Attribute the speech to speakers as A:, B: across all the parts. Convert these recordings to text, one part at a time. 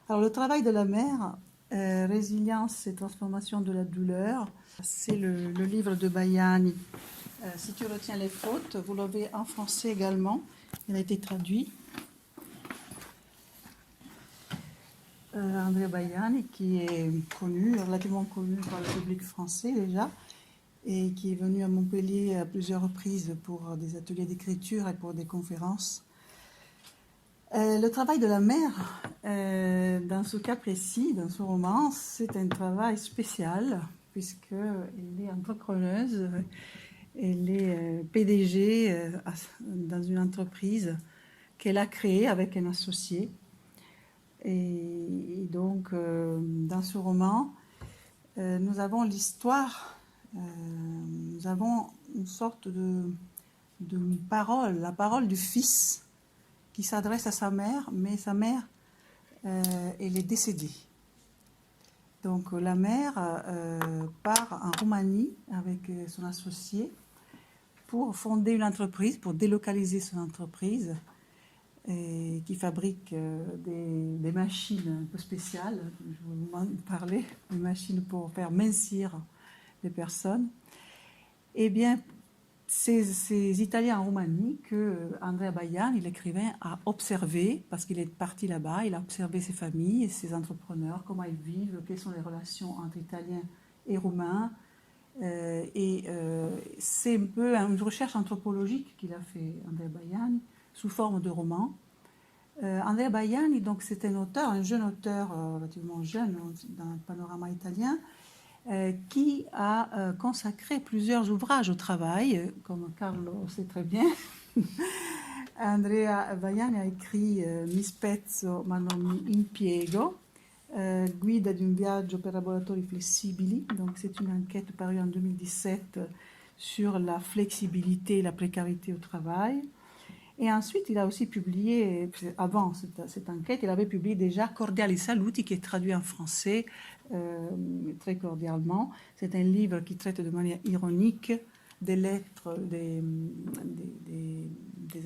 A: Alors, le travail de la mère, résilience et transformation de la douleur, c'est le livre de Bayani. Si tu retiens les fautes, vous l'avez en français également. Il a été traduit. André Bayani, qui est connu, relativement connu par le public français déjà, et qui est venu à Montpellier à plusieurs reprises pour des ateliers d'écriture et pour des conférences. Le travail de la mère, dans ce cas précis, dans ce roman, c'est un travail spécial, puisqu'elle est entrepreneuse, elle est PDG dans une entreprise qu'elle a créée avec un associé. Et donc, dans ce roman, nous avons l'histoire, nous avons une sorte de parole, la parole du fils qui s'adresse à sa mère, mais sa mère, elle est décédée. Donc la mère part en Roumanie avec son associé pour fonder une entreprise, pour délocaliser son entreprise, qui fabrique des machines un peu spéciales. Je vais vous parler des machines pour faire mincir les personnes. Eh bien, ces Italiens en Roumanie que Andrea Bayani, l'écrivain, a observé, parce qu'il est parti là-bas, il a observé ces familles et ces entrepreneurs, comment ils vivent, quelles sont les relations entre Italiens et Roumains. C'est un peu une recherche anthropologique qu'il a fait, Andrea Bayani, sous forme de roman. Andrea Bayani, donc, c'est un auteur, un jeune auteur, relativement jeune dans le panorama italien, qui a consacré plusieurs ouvrages au travail, comme Carlo sait très bien. Andrea Bayani a écrit Mi spezzo ma non mi impiego, Guida di un viaggio per lavoratori flessibili. Donc c'est une enquête parue en 2017 sur la flexibilité et la précarité au travail. Et ensuite, il a aussi publié, avant cette enquête, il avait publié déjà Cordiali Saluti, qui est traduit en français très cordialement. C'est un livre qui traite de manière ironique des lettres, des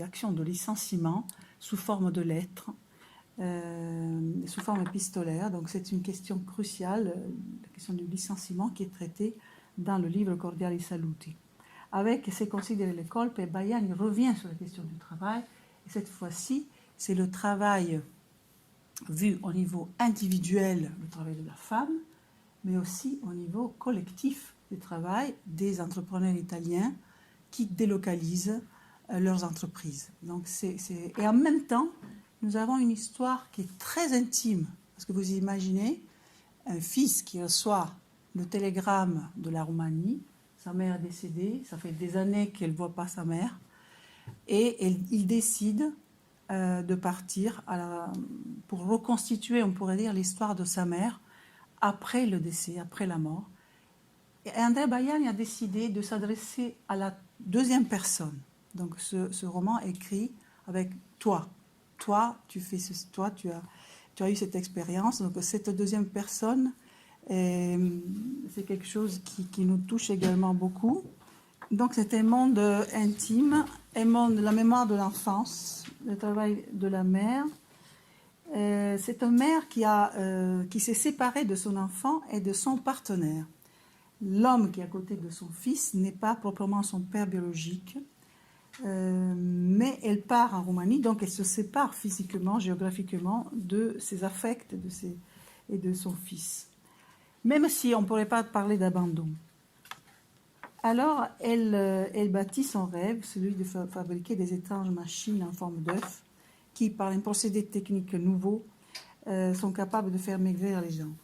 A: actions de licenciement sous forme de lettres, sous forme épistolaire. Donc c'est une question cruciale, la question du licenciement, qui est traitée dans le livre Cordiali Saluti. Avec C'est considérer les colpes, Bayani revient sur la question du travail. Et cette fois-ci, c'est le travail vu au niveau individuel, le travail de la femme, mais aussi au niveau collectif du travail des entrepreneurs italiens qui délocalisent leurs entreprises. Donc et en même temps, nous avons une histoire qui est très intime. Parce que vous imaginez un fils qui reçoit le télégramme de la Roumanie, sa mère est décédée, ça fait des années qu'elle ne voit pas sa mère, et il décide de partir pour reconstituer, on pourrait dire, l'histoire de sa mère après le décès, après la mort. Et Andrea Bayani a décidé de s'adresser à la deuxième personne. Donc ce roman est écrit avec toi. Toi, tu fais toi, tu as eu cette expérience. Donc cette deuxième personne, c'est quelque chose qui nous touche également beaucoup. Donc c'est un monde intime, la mémoire de l'enfance, le travail de la mère. C'est une mère qui s'est séparée de son enfant et de son partenaire. L'homme qui est à côté de son fils n'est pas proprement son père biologique, mais elle part en Roumanie, donc elle se sépare physiquement, géographiquement de ses affects et de son fils. Même si on ne pourrait pas parler d'abandon. Alors, elle bâtit son rêve, celui de fabriquer des étranges machines en forme d'œuf qui, par un procédé technique nouveau, sont capables de faire maigrir les gens.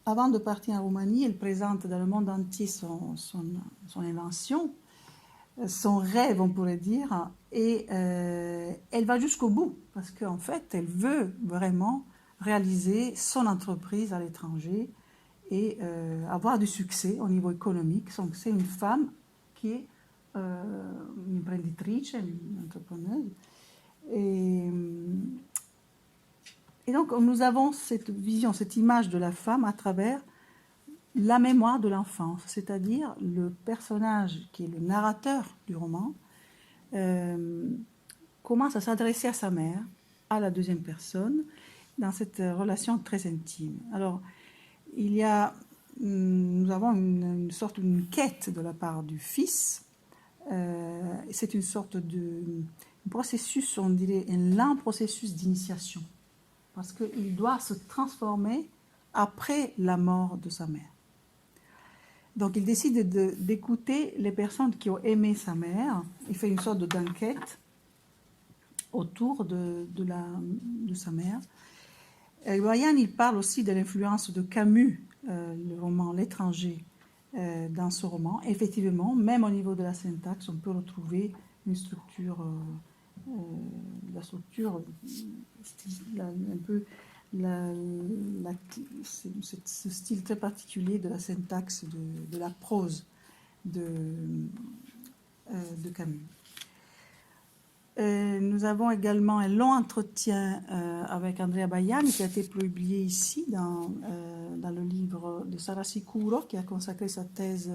A: Avant de partir en Roumanie, elle présente dans le monde entier son invention, son rêve, on pourrait dire, et elle va jusqu'au bout, parce qu'en fait, elle veut vraiment réaliser son entreprise à l'étranger et avoir du succès au niveau économique. Donc, c'est une femme qui est une imprenditrice, une entrepreneuse. Et donc, nous avons cette vision, cette image de la femme à travers la mémoire de l'enfance, c'est-à-dire le personnage qui est le narrateur du roman commence à s'adresser à sa mère à la deuxième personne, dans cette relation très intime. Alors, nous avons une sorte de quête de la part du Fils. C'est une sorte de processus, on dirait, un lent processus d'initiation, parce qu'il doit se transformer après la mort de sa mère. Donc il décide d'écouter les personnes qui ont aimé sa mère. Il fait une sorte d'enquête autour de sa mère. Bayan, il parle aussi de l'influence de Camus, le roman L'étranger, dans ce roman. Effectivement, même au niveau de la syntaxe, on peut retrouver une structure, la structure, un peu ce style très particulier de la syntaxe de la prose de Camus. Nous avons également un long entretien avec Andrea Bayan qui a été publié ici dans le livre de Sara Sicuro, qui a consacré sa thèse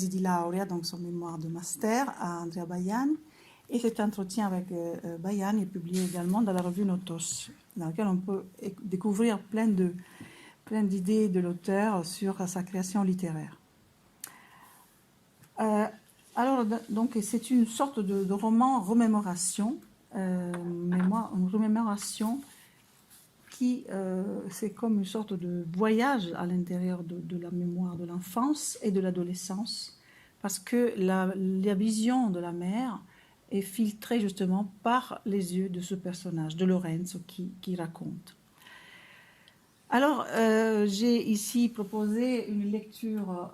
A: di laurea, donc son mémoire de master, à Andrea Bayan. Et cet entretien avec Bayan est publié également dans la revue Notos, dans laquelle on peut découvrir plein d'idées de l'auteur sur sa création littéraire. Alors, donc, c'est une sorte de roman remémoration, une remémoration qui, c'est comme une sorte de voyage à l'intérieur de la mémoire de l'enfance et de l'adolescence, parce que la vision de la mère est filtrée justement par les yeux de ce personnage, de Lorenzo, qui raconte. Alors, j'ai ici proposé une lecture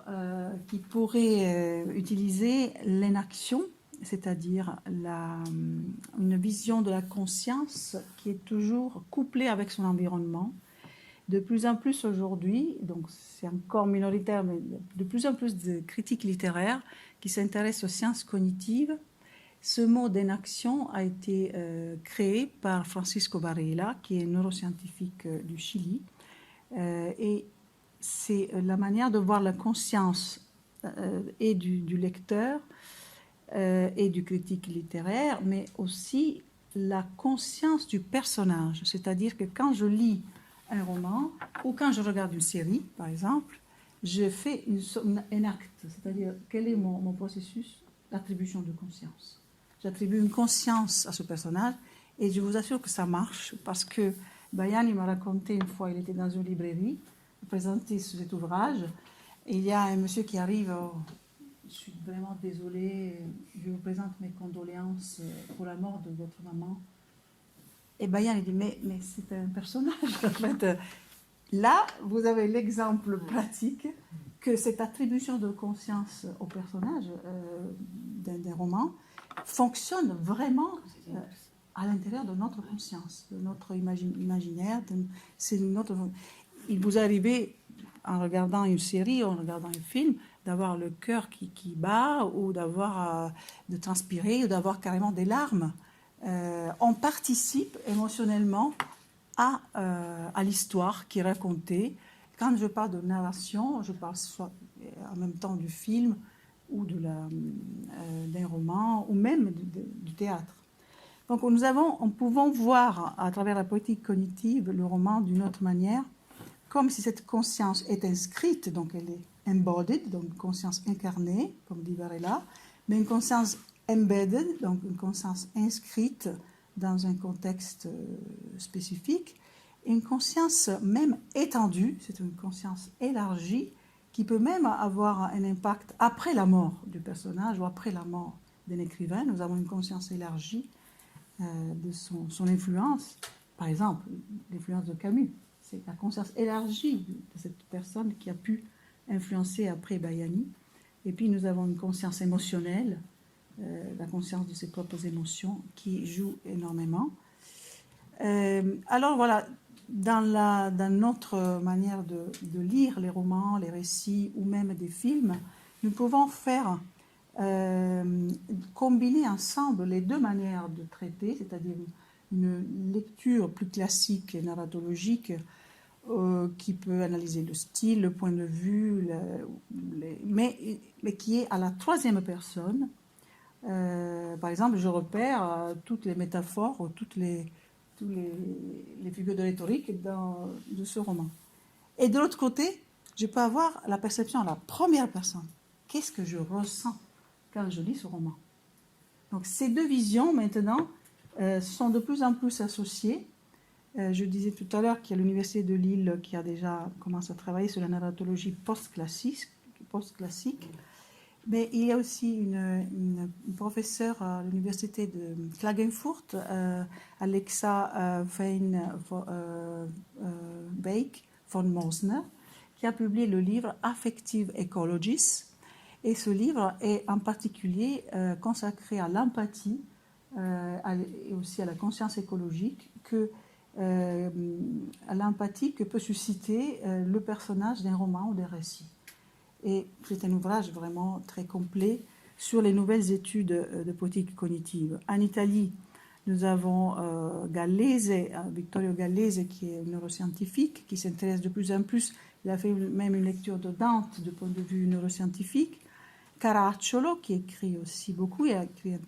A: qui pourrait utiliser l'énaction, c'est-à-dire une vision de la conscience qui est toujours couplée avec son environnement. De plus en plus aujourd'hui, donc c'est encore minoritaire, mais de plus en plus de critiques littéraires qui s'intéressent aux sciences cognitives. Ce mot d'énaction a été créé par Francisco Varela, qui est neuroscientifique du Chili. Et c'est la manière de voir la conscience et du lecteur et du critique littéraire, mais aussi la conscience du personnage. C'est-à-dire que quand je lis un roman ou quand je regarde une série, par exemple, je fais un acte, c'est-à-dire quel est mon processus d'attribution de conscience. J'attribue une conscience à ce personnage et je vous assure que ça marche parce que Bayan, il m'a raconté une fois, il était dans une librairie, il présentait cet ouvrage, et il y a un monsieur qui arrive, je suis vraiment désolée, je vous présente mes condoléances pour la mort de votre maman. Et Bayan, il dit, mais c'est un personnage, en fait. Là, vous avez l'exemple pratique que cette attribution de conscience au personnage d'un roman fonctionne vraiment à l'intérieur de notre conscience, de notre imaginaire. Il vous arrive, en regardant une série, en regardant un film, d'avoir le cœur qui bat, ou de transpirer, ou d'avoir carrément des larmes. On participe émotionnellement à l'histoire qui est racontée. Quand je parle de narration, je parle soit en même temps du film, ou d'un roman, ou même du théâtre. Donc nous pouvons voir à travers la poétique cognitive le roman d'une autre manière, comme si cette conscience est inscrite, donc elle est embodied, donc une conscience incarnée, comme dit Varela, mais une conscience embedded, donc une conscience inscrite dans un contexte spécifique, et une conscience même étendue, c'est une conscience élargie, qui peut même avoir un impact après la mort du personnage ou après la mort d'un écrivain. Nous avons une conscience élargie de son influence. Par exemple, l'influence de Camus, c'est la conscience élargie de cette personne qui a pu influencer après Bayani. Et puis nous avons une conscience émotionnelle, la conscience de ses propres émotions qui joue énormément. Alors voilà, dans notre manière de lire les romans, les récits ou même des films, nous pouvons faire combiner ensemble les deux manières de traiter, c'est-à-dire une lecture plus classique et narratologique qui peut analyser le style, le point de vue, mais qui est à la troisième personne. Par exemple, je repère toutes les métaphores, toutes les tous les figures de rhétorique de ce roman. Et de l'autre côté, je peux avoir la perception à la première personne. Qu'est-ce que je ressens quand je lis ce roman? Donc ces deux visions, maintenant, sont de plus en plus associées. Je disais tout à l'heure qu'il y a l'Université de Lille qui a déjà commencé à travailler sur la narratologie post-classique. Mais il y a aussi une professeure à l'université de Klagenfurt, Alexa Beek von Mosner, qui a publié le livre Affective Ecologies. Et ce livre est en particulier consacré à l'empathie et aussi à la conscience écologique, à l'empathie que peut susciter le personnage d'un roman ou d'un récit. Et c'est un ouvrage vraiment très complet sur les nouvelles études de politique cognitive. En Italie, nous avons Vittorio Gallese, qui est un neuroscientifique, qui s'intéresse de plus en plus. Il a fait même une lecture de Dante du point de vue neuroscientifique. Caracciolo, qui écrit aussi beaucoup, il a écrit un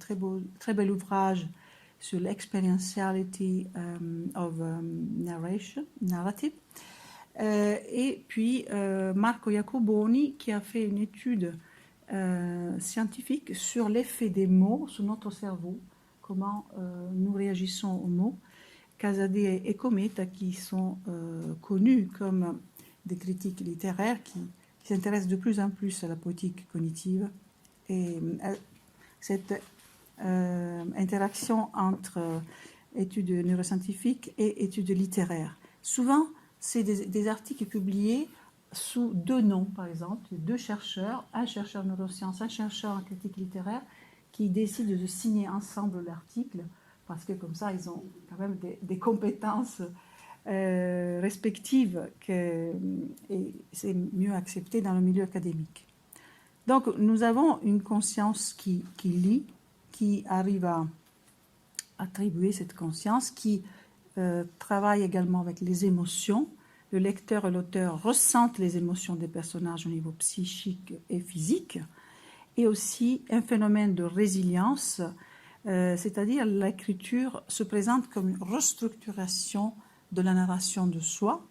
A: très bel ouvrage sur l'experientiality of narrative. Et puis Marco Iacoboni, qui a fait une étude scientifique sur l'effet des mots sur notre cerveau, comment nous réagissons aux mots. Casadei et Cometa, qui sont connus comme des critiques littéraires qui s'intéressent de plus en plus à la politique cognitive et cette interaction entre études neuroscientifiques et études littéraires. Souvent, c'est des articles publiés sous deux noms, par exemple, deux chercheurs, un chercheur en neurosciences, un chercheur en critique littéraire, qui décident de signer ensemble l'article, parce que comme ça, ils ont quand même des compétences respectives et c'est mieux accepté dans le milieu académique. Donc, nous avons une conscience qui lit, qui arrive à attribuer cette conscience, qui travaille également avec les émotions. Le lecteur et l'auteur ressentent les émotions des personnages au niveau psychique et physique, et aussi un phénomène de résilience, c'est-à-dire l'écriture se présente comme une restructuration de la narration de soi,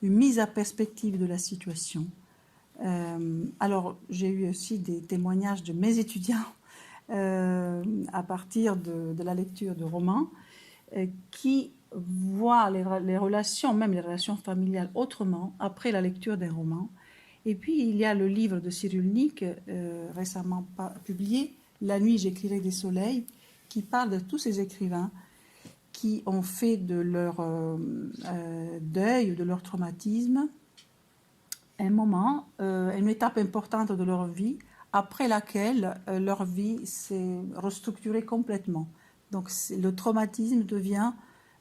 A: une mise à perspective de la situation. Alors, j'ai eu aussi des témoignages de mes étudiants à partir de la lecture de romans qui voient les relations, même les relations familiales, autrement après la lecture d'un roman. Et puis, il y a le livre de Cyrulnik, récemment publié, La nuit, j'écrirai des soleils, qui parle de tous ces écrivains qui ont fait de leur deuil, de leur traumatisme, un moment, une étape importante de leur vie, après laquelle leur vie s'est restructurée complètement. Donc le traumatisme devient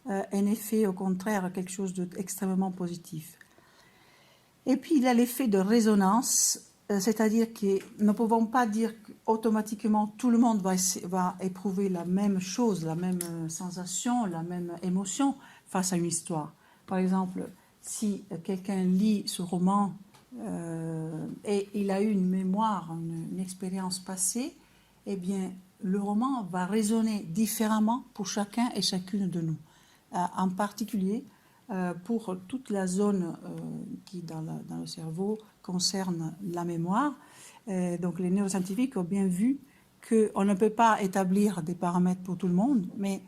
A: un effet, au contraire, quelque chose d'extrêmement positif. Et puis il y a l'effet de résonance, c'est-à-dire que nous ne pouvons pas dire qu'automatiquement tout le monde va éprouver la même chose, la même sensation, la même émotion face à une histoire. Par exemple, si quelqu'un lit ce roman et il a eu une mémoire, une expérience passée, eh bien, le roman va résonner différemment pour chacun et chacune de nous. En particulier, pour toute la zone qui, dans le cerveau, concerne la mémoire. Donc, les neuroscientifiques ont bien vu qu'on ne peut pas établir des paramètres pour tout le monde, mais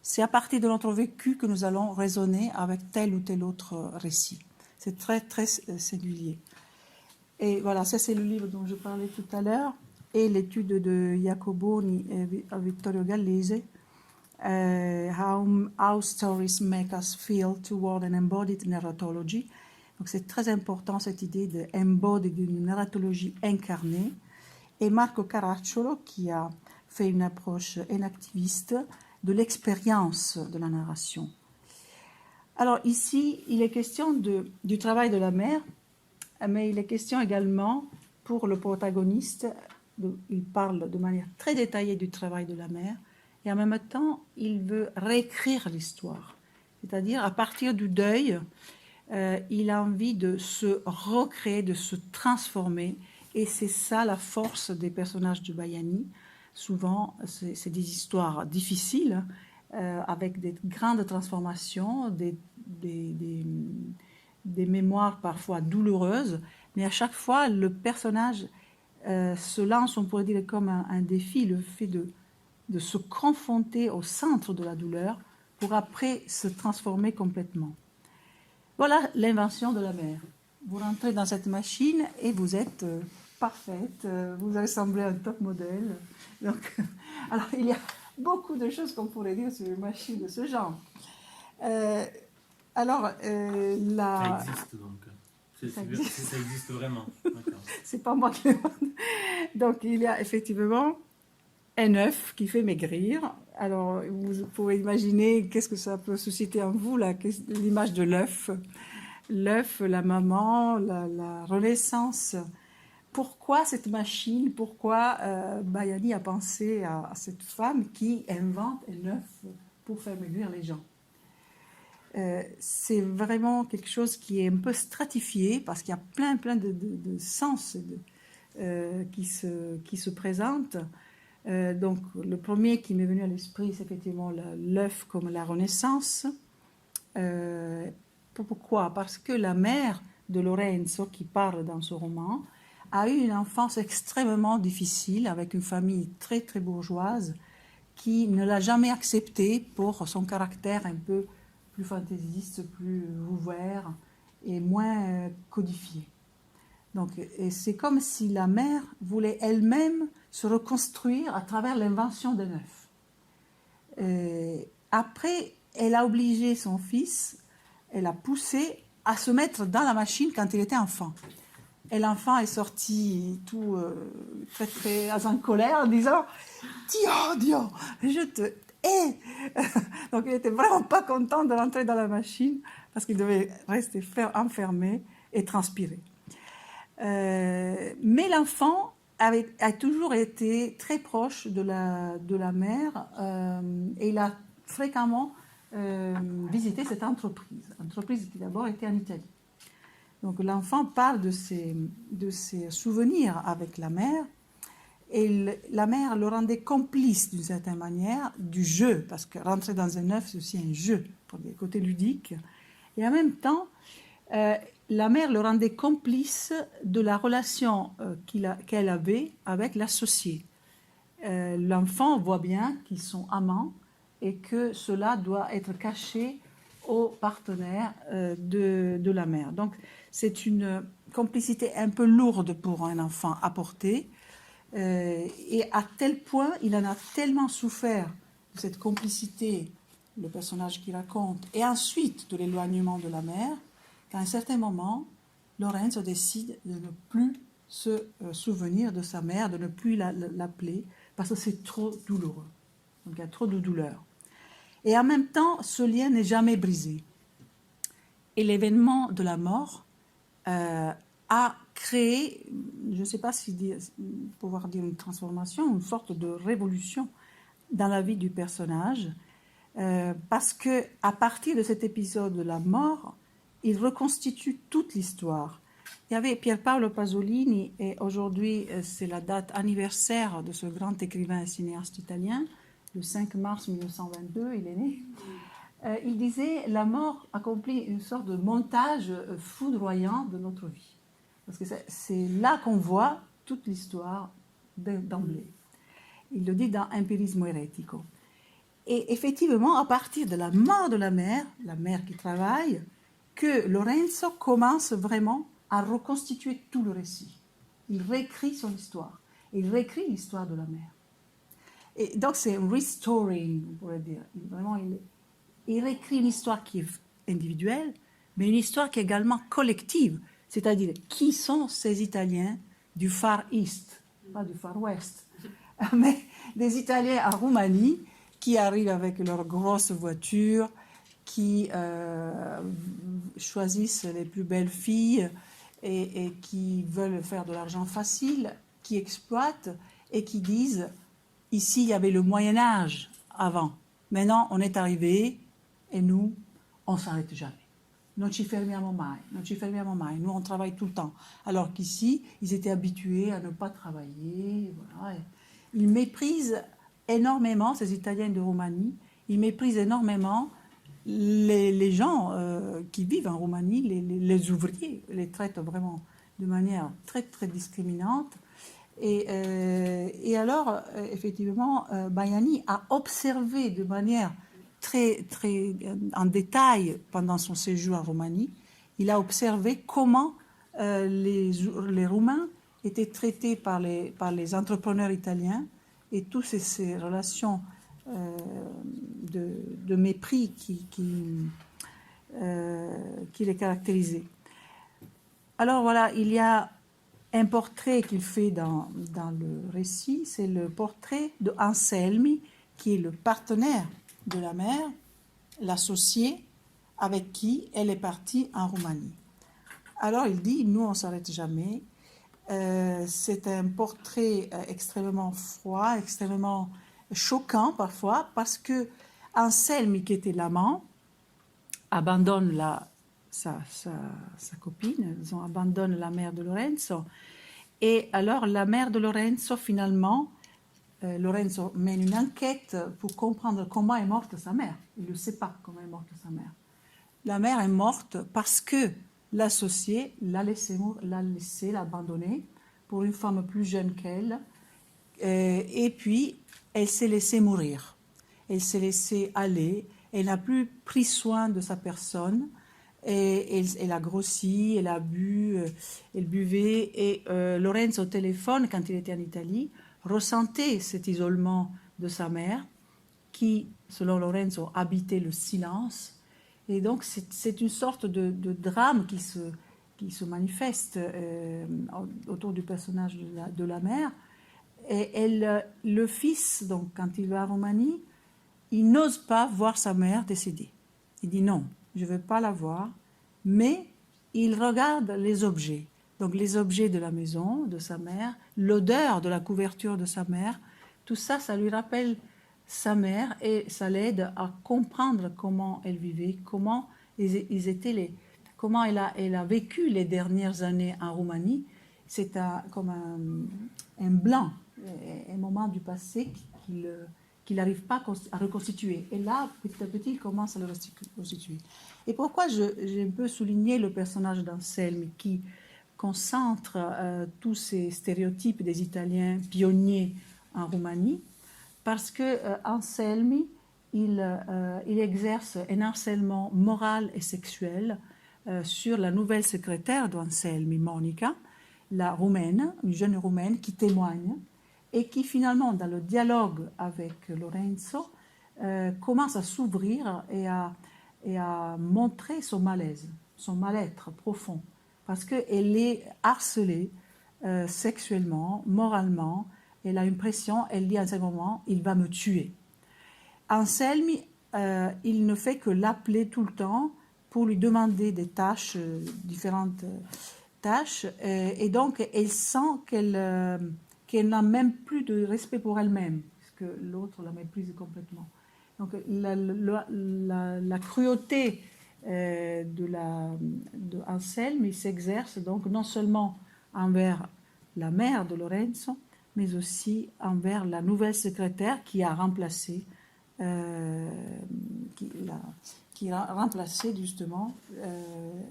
A: c'est à partir de notre vécu que nous allons raisonner avec tel ou tel autre récit. C'est très, très singulier. Et voilà, ça c'est le livre dont je parlais tout à l'heure, et l'étude de Iacoboni et Vittorio Gallese, How Stories Make Us Feel Toward an Embodied Narratology. Donc c'est très important cette idée de embodied, d'une narratologie incarnée. Et Marco Caracciolo qui a fait une approche énactiviste de l'expérience de la narration. Alors ici, il est question du travail de la mère, mais il est question également pour le protagoniste, il parle de manière très détaillée du travail de la mère, et en même temps, il veut réécrire l'histoire. C'est-à-dire, à partir du deuil, il a envie de se recréer, de se transformer, et c'est ça la force des personnages de Baiani. Souvent, c'est des histoires difficiles, avec des grandes transformations, des mémoires parfois douloureuses, mais à chaque fois, le personnage se lance, on pourrait dire, comme un défi, le fait de se confronter au centre de la douleur pour après se transformer complètement. Voilà l'invention de la mère. Vous rentrez dans cette machine et vous êtes parfaite, vous ressemblez à un top modèle. Donc, alors, il y a beaucoup de choses qu'on pourrait dire sur une machine de ce genre.
B: Ça existe donc. Ça existe vraiment.
A: C'est pas moi qui le demande. Donc, il y a effectivement un œuf qui fait maigrir. Alors, vous pouvez imaginer qu'est-ce que ça peut susciter en vous, l'image de l'œuf. L'œuf, la maman, la renaissance. Pourquoi cette machine? Pourquoi Bayani a pensé à cette femme qui invente un œuf pour faire maigrir les gens? C'est vraiment quelque chose qui est un peu stratifié parce qu'il y a plein de sens qui se présentent. Donc, le premier qui m'est venu à l'esprit, c'est effectivement l'œuf comme la renaissance. Pourquoi? Parce que la mère de Lorenzo, qui parle dans ce roman, a eu une enfance extrêmement difficile avec une famille très très bourgeoise qui ne l'a jamais acceptée pour son caractère un peu plus fantaisiste, plus ouvert et moins codifié. Donc, et c'est comme si la mère voulait elle-même se reconstruire à travers l'invention d'un œuf. Après, elle a obligé son fils, elle a poussé à se mettre dans la machine quand il était enfant. Et l'enfant est sorti tout très très en colère en disant « Dio, je te hais !» Donc il n'était vraiment pas content de rentrer dans la machine parce qu'il devait rester enfermé et transpirer. Mais l'enfant a toujours été très proche de la mère et il a fréquemment visité cette entreprise qui d'abord était en Italie. Donc l'enfant parle de ses souvenirs avec la mère et la mère le rendait complice d'une certaine manière du jeu, parce que rentrer dans un œuf c'est aussi un jeu pour des côtés ludiques, et en même temps la mère le rendait complice de la relation qu'elle avait avec l'associé. L'enfant voit bien qu'ils sont amants et que cela doit être caché aux partenaires de la mère. Donc c'est une complicité un peu lourde pour un enfant à porter, et à tel point, il en a tellement souffert de cette complicité, le personnage qui raconte, et ensuite de l'éloignement de la mère, qu'à un certain moment, Lorenzo décide de ne plus se souvenir de sa mère, de ne plus l'appeler, parce que c'est trop douloureux. Donc il y a trop de douleur. Et en même temps, ce lien n'est jamais brisé. Et l'événement de la mort a créé, je ne sais pas si pouvoir dire une transformation, une sorte de révolution dans la vie du personnage, parce que à partir de cet épisode de la mort, il reconstitue toute l'histoire. Il y avait Pier Paolo Pasolini, et aujourd'hui c'est la date anniversaire de ce grand écrivain et cinéaste italien, le 5 mars 1922, il est né. Il disait « La mort accomplit une sorte de montage foudroyant de notre vie ». Parce que c'est là qu'on voit toute l'histoire d'emblée. Il le dit dans Empirismo Eretico. Et effectivement, à partir de la mort de la mère qui travaille, que Lorenzo commence vraiment à reconstituer tout le récit. Il réécrit son histoire. Il réécrit l'histoire de la mère. Et donc c'est un restoring, on pourrait dire. Vraiment, il réécrit une histoire qui est individuelle, mais une histoire qui est également collective. C'est-à-dire, qui sont ces Italiens du Far East, pas du Far West, mais des Italiens en Roumanie qui arrivent avec leurs grosses voitures, qui choisissent les plus belles filles et qui veulent faire de l'argent facile, qui exploitent et qui disent « Ici, il y avait le Moyen-Âge avant. Maintenant, on est arrivé et nous, on ne s'arrête jamais. Non ci fermiamo mai, non ci fermiamo mai. Nous, on travaille tout le temps. » Alors qu'ici, ils étaient habitués à ne pas travailler. Voilà. Ils méprisent énormément, ces Italiens de Roumanie, il méprise énormément les gens qui vivent en Roumanie, les ouvriers, les traite vraiment de manière très, très discriminante. Et alors, effectivement, Baiani a observé de manière très, très en détail pendant son séjour en Roumanie, il a observé comment les Roumains étaient traités par les entrepreneurs italiens et toutes ces relations de mépris qui les caractérisaient. Alors voilà, il y a un portrait qu'il fait dans le récit, c'est le portrait de Anselmi, qui est le partenaire de la mère, l'associé avec qui elle est partie en Roumanie. Alors il dit, nous on ne s'arrête jamais. C'est un portrait extrêmement froid, extrêmement choquant parfois, parce que Anselmi, qui était l'amant, abandonne sa copine, ils abandonnent la mère de Lorenzo. Et alors la mère de Lorenzo, finalement, Lorenzo mène une enquête pour comprendre comment est morte sa mère. Il ne sait pas comment est morte sa mère. La mère est morte parce que l'associé l'a l'a abandonnée pour une femme plus jeune qu'elle. Et puis, elle s'est laissée mourir. Elle s'est laissée aller. Elle n'a plus pris soin de sa personne. Et elle a grossi, elle a bu, elle buvait. Et Lorenzo, au téléphone, quand il était en Italie, ressentait cet isolement de sa mère, qui, selon Lorenzo, habitait le silence. Et donc, c'est une sorte de drame qui se manifeste autour du personnage de la mère. Et le fils, donc, quand il va en Roumanie, il n'ose pas voir sa mère décédée. Il dit non, je ne veux pas la voir, mais il regarde les objets. Donc les objets de la maison, de sa mère, l'odeur de la couverture de sa mère, tout ça, ça lui rappelle sa mère et ça l'aide à comprendre comment elle vivait, comment comment elle a vécu les dernières années en Roumanie. C'est comme un blanc, un moment du passé qu'il n'arrive pas à reconstituer. Et là, petit à petit, il commence à le reconstituer. Et pourquoi j'ai un peu souligné le personnage d'Anselmi qui concentre tous ces stéréotypes des Italiens pionniers en Roumanie? Parce que Anselmi, il exerce un harcèlement moral et sexuel sur la nouvelle secrétaire d'Anselmi, Monica, la roumaine, une jeune roumaine qui témoigne et qui finalement, dans le dialogue avec Lorenzo, commence à s'ouvrir et à montrer son malaise, son mal-être profond, parce qu'elle est harcelée sexuellement, moralement. Elle a l'impression, elle dit à ce moment, il va me tuer. Anselmi, il ne fait que l'appeler tout le temps pour lui demander des tâches, différentes tâches, et donc elle sent qu'elle n'a même plus de respect pour elle-même, parce que l'autre la méprise complètement. Donc la cruauté de Anselmi s'exerce donc non seulement envers la mère de Lorenzo, mais aussi envers la nouvelle secrétaire qui a remplacé, qui a remplacé justement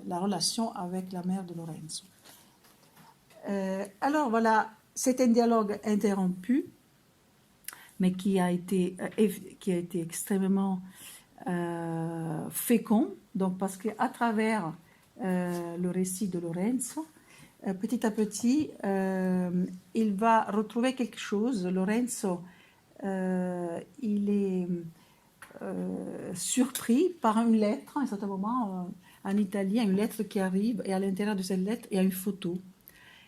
A: la relation avec la mère de Lorenzo. Alors voilà, c'est un dialogue interrompu, mais qui a été extrêmement fécond, donc parce qu'à travers le récit de Lorenzo, petit à petit, il va retrouver quelque chose. Lorenzo, il est surpris par une lettre, à un certain moment, en italien, une lettre qui arrive, et à l'intérieur de cette lettre, il y a une photo.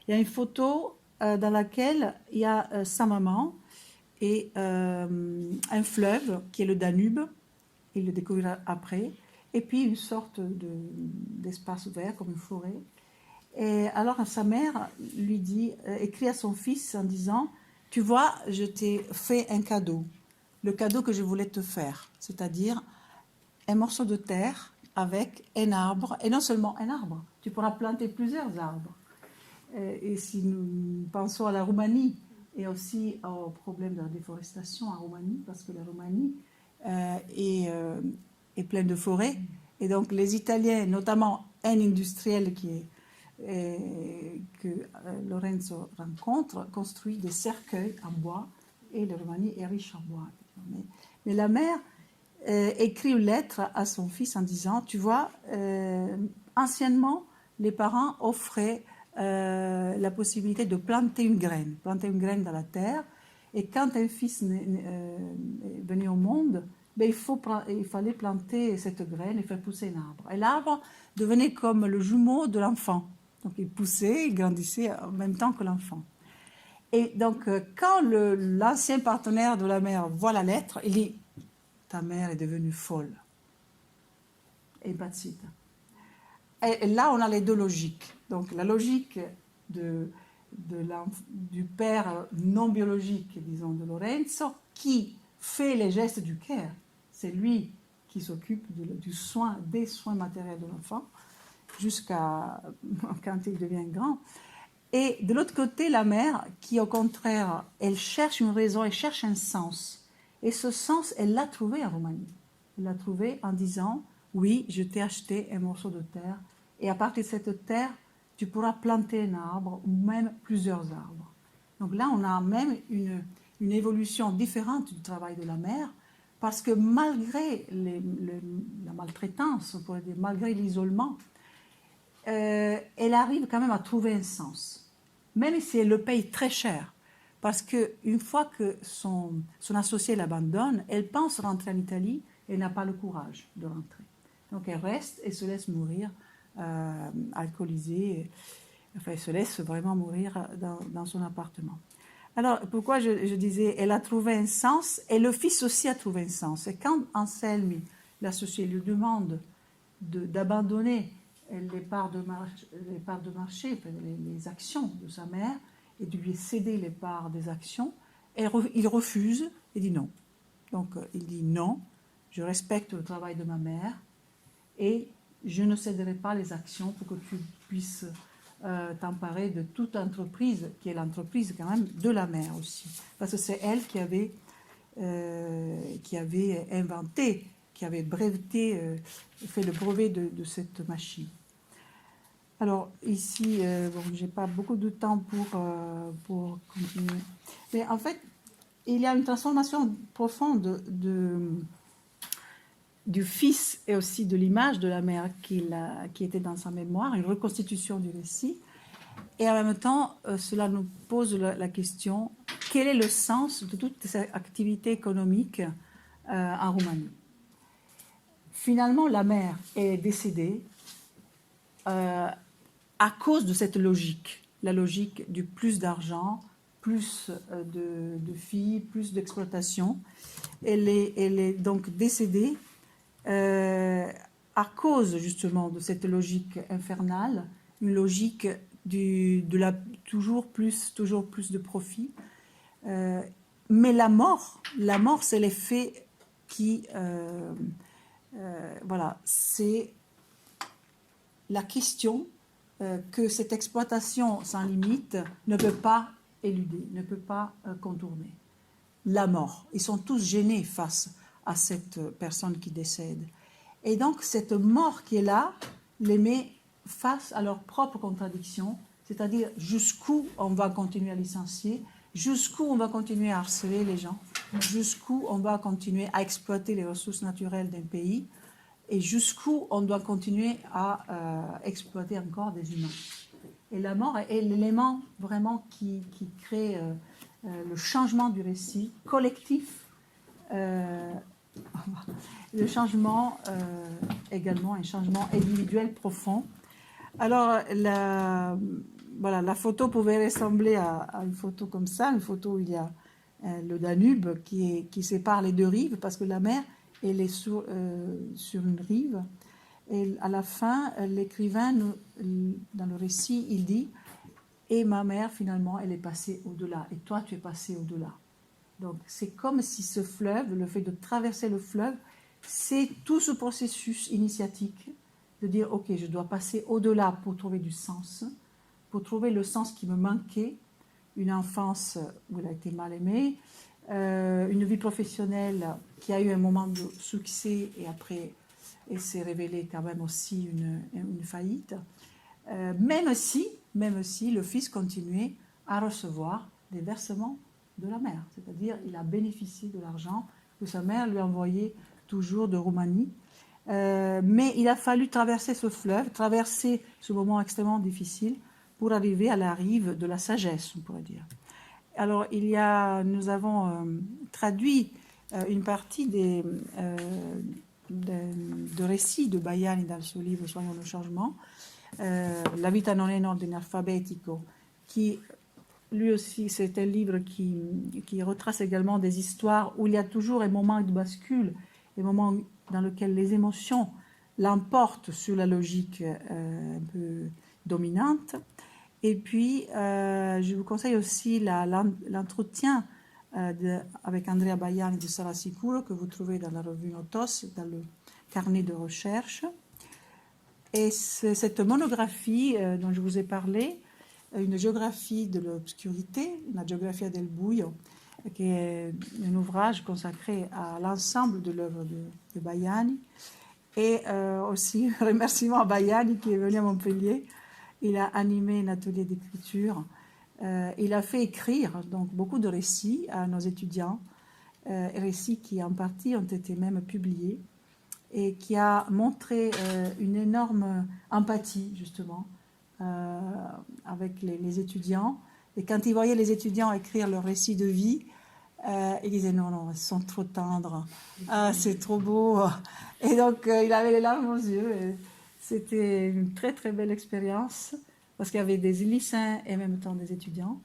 A: Il y a une photo dans laquelle il y a sa maman et un fleuve qui est le Danube, il le découvrira après, et puis une sorte d'espace vert comme une forêt. Et alors sa mère lui dit, écrit à son fils en disant, tu vois, je t'ai fait un cadeau, le cadeau que je voulais te faire, c'est-à-dire un morceau de terre avec un arbre, et non seulement un arbre, tu pourras planter plusieurs arbres. Et si nous pensons à la Roumanie et aussi au problème de la déforestation en Roumanie, parce que la Roumanie et plein de forêts. Et donc les Italiens, notamment un industriel que Lorenzo rencontre, construit des cercueils en bois, et la Roumanie est riche en bois. Mais la mère écrit une lettre à son fils en disant, tu vois, anciennement, les parents offraient la possibilité de planter une graine dans la terre, et quand un fils est venu au monde, ben, il fallait planter cette graine et faire pousser un arbre. Et l'arbre devenait comme le jumeau de l'enfant. Donc il poussait, il grandissait en même temps que l'enfant. Et donc quand l'ancien partenaire de la mère voit la lettre, il dit « Ta mère est devenue folle. » Et that's it. Et là, on a les deux logiques. Donc la logique du père non biologique, disons, de Lorenzo, qui fait les gestes du care. C'est lui qui s'occupe des soins matériels de l'enfant, jusqu'à quand il devient grand. Et de l'autre côté, la mère, qui au contraire, elle cherche une raison, elle cherche un sens. Et ce sens, elle l'a trouvé en Roumanie. Elle l'a trouvé en disant, oui, je t'ai acheté un morceau de terre, et à partir de cette terre, tu pourras planter un arbre, ou même plusieurs arbres. Donc là, on a même une évolution différente du travail de la mère, parce que malgré la maltraitance, on pourrait dire, malgré l'isolement, elle arrive quand même à trouver un sens, même si elle le paye très cher. Parce qu'une fois que son associé l'abandonne, elle pense rentrer en Italie et n'a pas le courage de rentrer. Donc elle reste et se laisse mourir alcoolisée. Enfin, elle se laisse vraiment mourir dans son appartement. Alors, pourquoi je disais, elle a trouvé un sens, et le fils aussi a trouvé un sens. Et quand Anselmi, l'associé, lui demande d'abandonner les parts de marché, les actions de sa mère, et de lui céder les parts des actions, il refuse et dit non. Donc, il dit non, je respecte le travail de ma mère, et je ne céderai pas les actions pour que tu puisses t'emparer de toute entreprise, qui est l'entreprise quand même de la mère aussi. Parce que c'est elle qui avait inventé, qui avait breveté, fait le brevet de cette machine. Alors ici, je n'ai pas beaucoup de temps pour continuer. Mais en fait, il y a une transformation profonde du fils et aussi de l'image de la mère qui était dans sa mémoire, une reconstitution du récit. Et en même temps, cela nous pose la question, quel est le sens de toute cette activité économique en Roumanie? Finalement, la mère est décédée à cause de cette logique, la logique du plus d'argent, plus de filles, plus d'exploitation. Elle est donc décédée à cause justement de cette logique infernale, une logique toujours plus de profit. Mais la mort, c'est l'effet qui... voilà, c'est la question que cette exploitation sans limite ne peut pas éluder, ne peut pas contourner. La mort. Ils sont tous gênés face à cette personne qui décède. Et donc, cette mort qui est là les met face à leurs propres contradictions, c'est-à-dire jusqu'où on va continuer à licencier, jusqu'où on va continuer à harceler les gens, jusqu'où on va continuer à exploiter les ressources naturelles d'un pays, et jusqu'où on doit continuer à exploiter encore des humains. Et la mort est l'élément vraiment qui crée le changement du récit collectif, le changement également, un changement individuel profond. Alors, la photo pouvait ressembler à une photo comme ça, une photo où il y a le Danube qui sépare les deux rives, parce que la mer, elle est sur une rive. Et à la fin, l'écrivain, dans le récit, il dit « Et ma mère, finalement, elle est passée au-delà. Et toi, tu es passé au-delà. » Donc, c'est comme si ce fleuve, le fait de traverser le fleuve, c'est tout ce processus initiatique de dire « Ok, je dois passer au-delà pour trouver du sens, pour trouver le sens qui me manquait, une enfance où elle a été mal aimée, une vie professionnelle qui a eu un moment de succès et après elle s'est révélée quand même aussi une faillite, même si le fils continuait à recevoir des versements de la mère, c'est-à-dire il a bénéficié de l'argent que sa mère lui envoyait toujours de Roumanie. Mais il a fallu traverser ce fleuve, traverser ce moment extrêmement difficile pour arriver à la rive de la sagesse, on pourrait dire. Alors, nous avons traduit une partie de récits de Baiani dans ce livre Soignons le changement, La vita non è in ordine alfabetico, qui lui aussi, c'est un livre qui retrace également des histoires où il y a toujours un moment de bascule, un moment dans lequel les émotions l'emportent sur la logique un peu dominante. Et puis, je vous conseille aussi l'entretien avec Andrea Baiani de Sara Sicuro que vous trouvez dans la revue Notos, dans le carnet de recherche. Et cette monographie dont je vous ai parlé, une géographie de l'obscurité, la Geografia del Buio, qui est un ouvrage consacré à l'ensemble de l'œuvre de Baiani. Et aussi un remerciement à Baiani qui est venu à Montpellier. Il a animé un atelier d'écriture. Il a fait écrire donc beaucoup de récits à nos étudiants, récits qui en partie ont été même publiés et qui a montré une énorme empathie justement avec les étudiants. Et quand il voyait les étudiants écrire leurs récits de vie, il disait non, ils sont trop tendres, c'est trop beau. Et donc il avait les larmes aux yeux. Et c'était une très très belle expérience parce qu'il y avait des lycéens et en même temps des étudiants.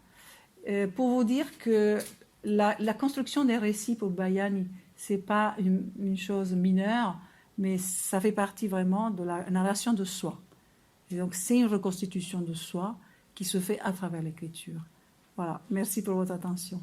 A: Pour vous dire que la construction des récits pour Baiani, c'est pas une chose mineure, mais ça fait partie vraiment de la narration de soi. Et donc c'est une reconstitution de soi qui se fait à travers l'écriture. Voilà, merci pour votre attention.